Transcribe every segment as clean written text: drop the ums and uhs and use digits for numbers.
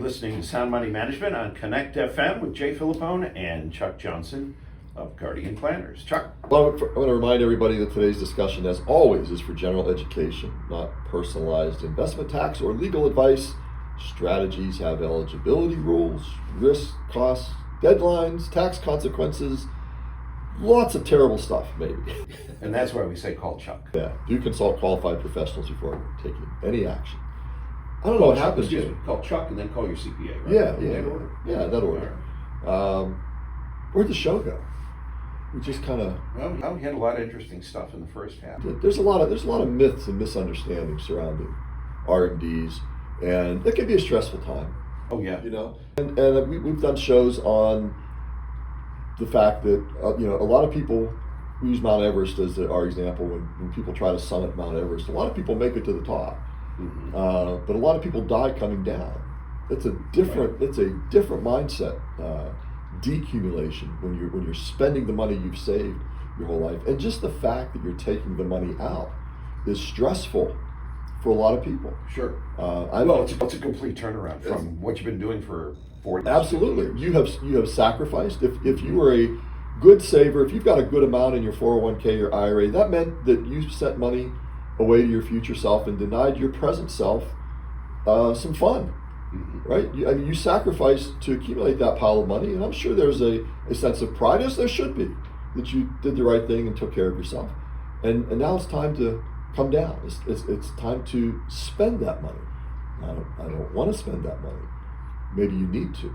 listening to Sound Money Management on Connect FM with Jay Philippone and Chuck Johnson of Guardian Planners. Chuck? Well, I want to remind everybody that today's discussion, as always, is for general education, not personalized investment tax or legal advice. Strategies have eligibility rules, risks, costs, deadlines, tax consequences, lots of terrible stuff, maybe. And that's why we say call Chuck. Yeah, do consult qualified professionals before taking any action. I don't know what happens. Call Chuck and then call your CPA, right? Yeah, that order. Where'd the show go? We just kind of. Well, we had a lot of interesting stuff in the first half. There's a lot of myths and misunderstandings surrounding RMDs, and it can be a stressful time. Oh yeah. And we've done shows on the fact that a lot of people. We use Mount Everest as our example when people try to summit Mount Everest. A lot of people make it to the top. Mm-hmm. But a lot of people die coming down. It's a different mindset, decumulation when you're spending the money you've saved your whole life, and just the fact that you're taking the money out is stressful for a lot of people. Sure. It's a complete turnaround from what you've been doing for 40 years. Absolutely. You have sacrificed. If you were a good saver, if you've got a good amount in your 401k, your IRA, that meant that you sent money away to your future self and denied your present self some fun, right? You sacrificed to accumulate that pile of money, and I'm sure there's a sense of pride, as there should be, that you did the right thing and took care of yourself. And now it's time to come down. It's time to spend that money. I don't want to spend that money. Maybe you need to.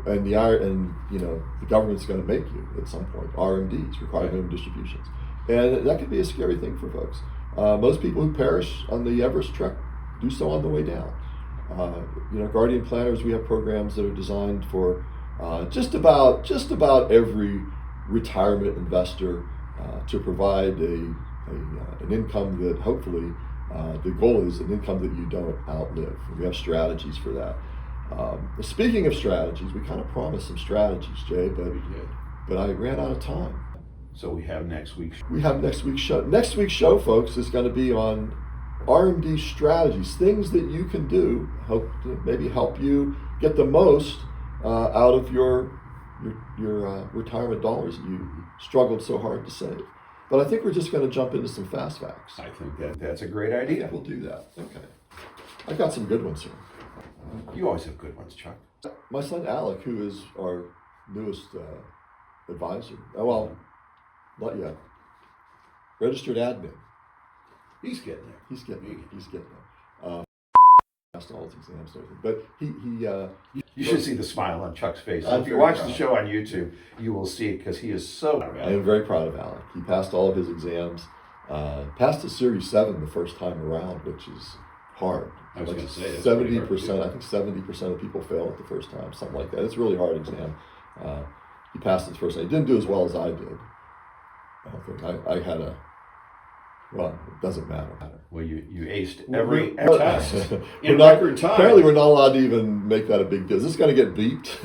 And the government's going to make you at some point, RMDs, required minimum distributions. And that could be a scary thing for folks. Most people who perish on the Everest trek do so on the way down. Guardian Planners, we have programs that are designed for just about every retirement investor to provide an income that hopefully the goal is an income that you don't outlive. We have strategies for that. Speaking of strategies, we kind of promised some strategies, Jay, but I ran out of time. So we have next week's show. Next week's show, folks, is going to be on RMD strategies, things that you can do, maybe help you get the most out of your retirement dollars that you struggled so hard to save. But I think we're just going to jump into some fast facts. I think that's a great idea. We'll do that. Okay. I've got some good ones here. You always have good ones, Chuck. My son Alec, who is our newest advisor, not yet, registered admin. He's getting there. He's getting there. Passed all his exams and everything, but he you should see the smile on Chuck's face. If you watch the show on YouTube, you will see it because he is so proud. I am very proud of Alec. He passed all of his exams, passed his Series 7 the first time around, which is hard. I was going to say 70%. I think 70% of people fail it the first time, something like that. It's a really hard exam. He passed it the first time. He didn't do as well as I did. I don't think I had it doesn't matter. Well, you aced every test in record time. Apparently, we're not allowed to even make that a big deal. Is this going to get beeped?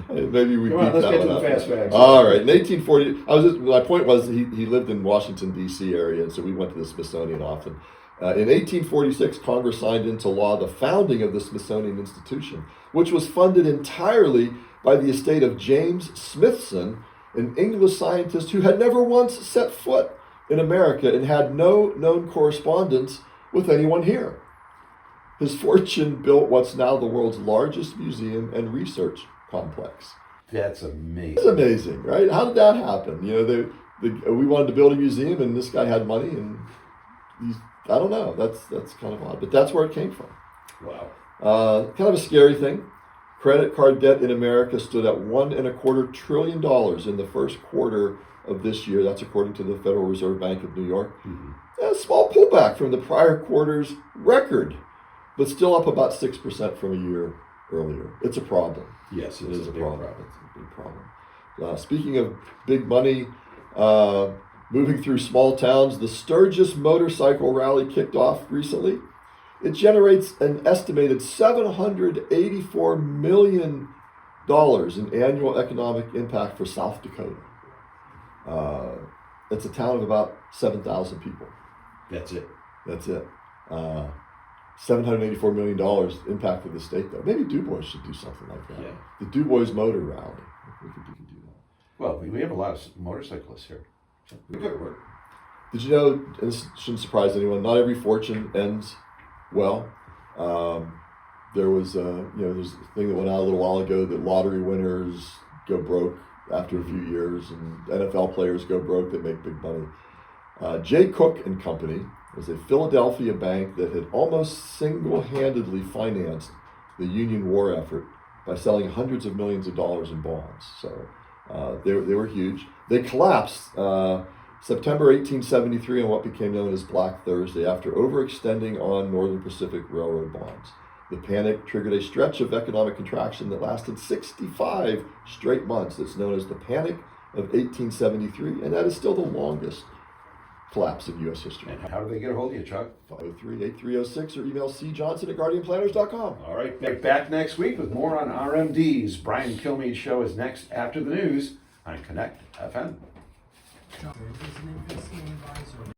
Maybe we beep that one. Let's get to the fast facts. All right. In 1840, my point was he lived in Washington, D.C. area, and so we went to the Smithsonian often. In 1846, Congress signed into law the founding of the Smithsonian Institution, which was funded entirely by the estate of James Smithson, an English scientist who had never once set foot in America and had no known correspondence with anyone here. His fortune built what's now the world's largest museum and research complex. That's amazing. It's amazing, right? How did that happen? We wanted to build a museum, and this guy had money, and I don't know. That's kind of odd, but that's where it came from. Wow. Kind of a scary thing. Credit card debt in America stood at $1.25 trillion in the first quarter of this year. That's according to the Federal Reserve Bank of New York. Mm-hmm. A small pullback from the prior quarter's record, but still up about 6% from a year earlier. It's a problem. Yes, it is a big problem. It's a big problem. Speaking of big money, moving through small towns, the Sturgis Motorcycle Rally kicked off recently. It generates an estimated $784 million in annual economic impact for South Dakota. It's a town of about 7,000 people. That's it. $784 million impacted the state, though. Maybe Du Bois should do something like that. Yeah. The Du Bois Motor Rally. We could do that. Well, we have a lot of motorcyclists here. So we could work. Did you know, and this shouldn't surprise anyone, not every fortune ends well. There was, there's a thing that went out a little while ago that lottery winners go broke after a few years, and NFL players go broke that make big money. Jay Cook and Company was a Philadelphia bank that had almost single-handedly financed the Union war effort by selling hundreds of millions of dollars in bonds. So they were huge. They collapsed September 1873 on what became known as Black Thursday after overextending on Northern Pacific Railroad bonds. The panic triggered a stretch of economic contraction that lasted 65 straight months. It's known as the Panic of 1873, and that is still the longest collapse in U.S. history. And how do they get a hold of you, Chuck? 503-8306 or email cjohnson@guardianplanners.com. All right, back next week with more on RMDs. Brian Kilmeade's show is next after the news on Connect FM. John is an investment advisor.